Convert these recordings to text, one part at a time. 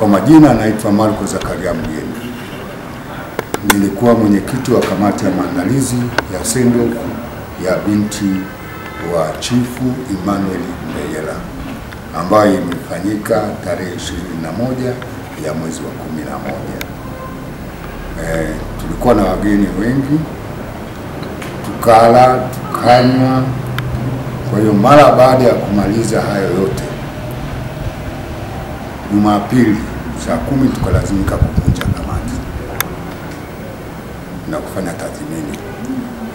Kwa majina naitwa Marco Zakaria Mgeni. Nilikuwa mwenyekiti wa kamati ya maandalizi ya send-off ya binti wa Chifu Emmanuel Mbeyela ambayo imefanyika tarehe 21 ya mwezi wa 11. Tulikuwa na wageni wengi, tukala, tukanywa. Kwa hiyo mara baada ya kumaliza hayo yote, Jumapili saa 10 tukalazimika kuvunja kamati na kufanya tathmini.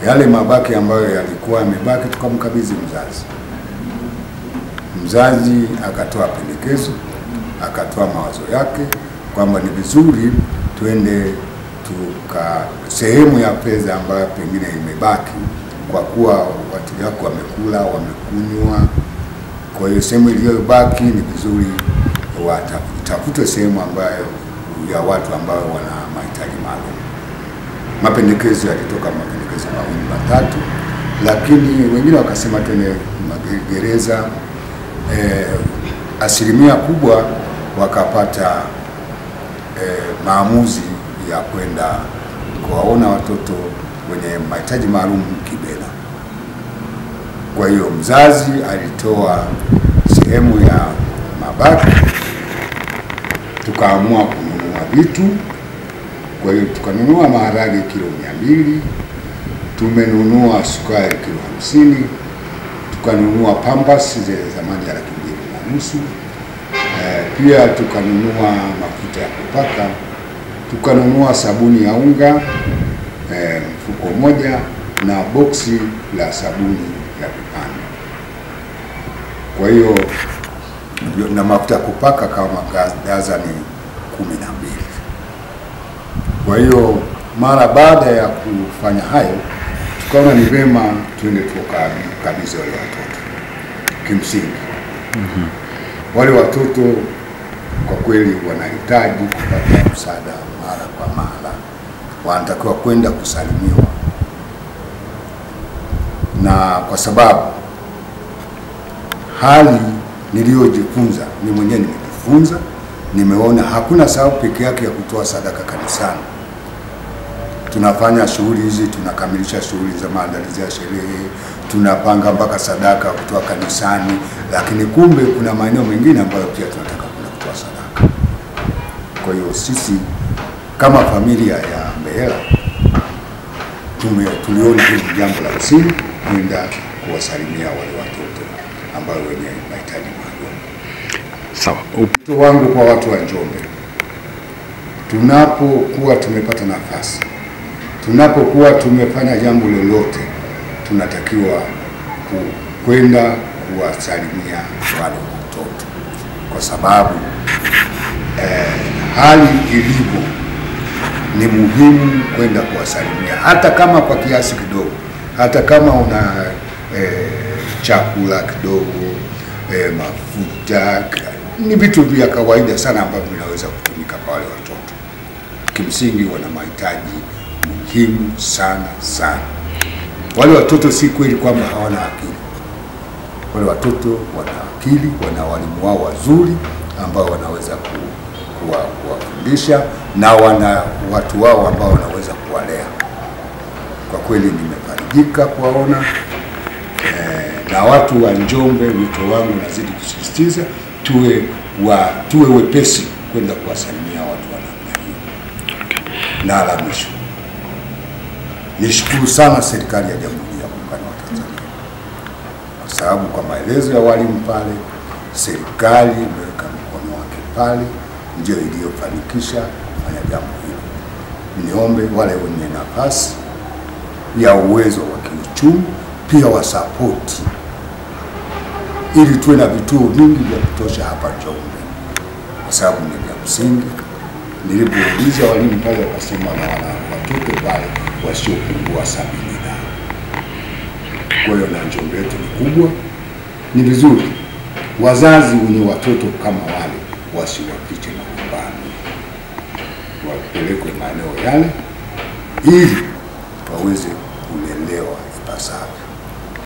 Yale mabaki ambayo yalikuwa yamebaki tukamkabidhi mzazi. Mzazi akatoa pendekezo, akatoa mawazo yake kwamba ni vizuri tuende sehemu ya fedha ambayo pengine imebaki, kwa kuwa watu wako wamekula, wamekunywa. Kwa hiyo sehemu iliyobaki ni vizuri watafute sehemu ambayo ya watu ambao wana mahitaji maalum. Mapendekezo yalitoka mapendekezo mawili matatu, lakini wengine wakasema tuende magereza. Asilimia kubwa wakapata maamuzi ya kwenda kuwaona watoto wenye mahitaji maalum Kibena. Kwa hiyo mzazi alitoa sehemu ya mabaki, tukaamua kununua vitu. Kwa hiyo tukanunua maharage kilo 200, tumenunua sukari kilo 50, tukanunua pampers zile zamani ya 2,500, pia tukanunua mafuta ya kupaka, tukanunua sabuni ya unga mfuko moja na boksi la sabuni ya vipande. Kwa hiyo na mafuta ya kupaka kama dazani 12. Kwa hiyo mara baada ya kufanya hayo, tukaona ni vema tuende tukabidhi wale watoto. Kimsingi wale watoto kwa kweli wanahitaji kupata msaada mara kwa mara, wanatakiwa kwenda kusalimiwa. Na kwa sababu hali niliyojifunza, ni mwenyewe nimejifunza, nimeona hakuna sababu peke yake ya kutoa sadaka kanisani. Tunafanya shughuli hizi, tunakamilisha shughuli za maandalizi ya sherehe, tunapanga mpaka sadaka kutoa kanisani, lakini kumbe kuna maeneo mengine ambayo pia tunataka kutoa sadaka. Kwa hiyo sisi kama familia ya Mbeyela tuliona hili jambo la msingi kwenda kuwasalimia wale watoto ambao wenye mahitaji maalum. Sawa. Wito wangu kwa watu wa Njombe, tunapokuwa tumepata nafasi, tunapokuwa tumefanya jambo lolote, tunatakiwa kwenda kuwasalimia wale watoto, kwa sababu hali ilivyo ni muhimu kwenda kuwasalimia, hata kama kwa kiasi kidogo, hata kama una chakula kidogo, mafuta, ni vitu vya kawaida sana ambavyo vinaweza kutumika kwa wale watoto. Kimsingi wana mahitaji muhimu sana sana. Wale watoto si kweli kwamba hawana akili. Wale watoto wana akili, wana walimu wao wazuri ambao wanaweza kuwafundisha, na wana watu wao ambao wanaweza kuwalea. Kwa kweli nimefarijika kuwaona, na watu wa Njombe, wito wangu nazidi kusisitiza, tuwe wepesi kwenda kuwasalimia watu wa namna hiyo. Na la mwisho, nishukuru sana serikali ya Jamhuri ya Muungano wa Tanzania, kwa sababu kwa maelezo ya walimu pale, serikali imeweka mkono wake pale, ndio iliyofanikisha kufanya jambo hilo. Niombe wale wenye nafasi ya uwezo wa kiuchumi pia wasapoti, ili tuwe na vituo vingi vya kutosha hapa Njombe, kwa sababu ni vya msingi. Nilipouliza walimu pale wakasema wana watoto pale wasiopungua 70. Kwa hiyo na Njombe yetu ni kubwa, ni vizuri wazazi wenye watoto kama wale wasiwafiche majumbani, wapelekwe maeneo yale ili waweze kulelewa ipasavyo.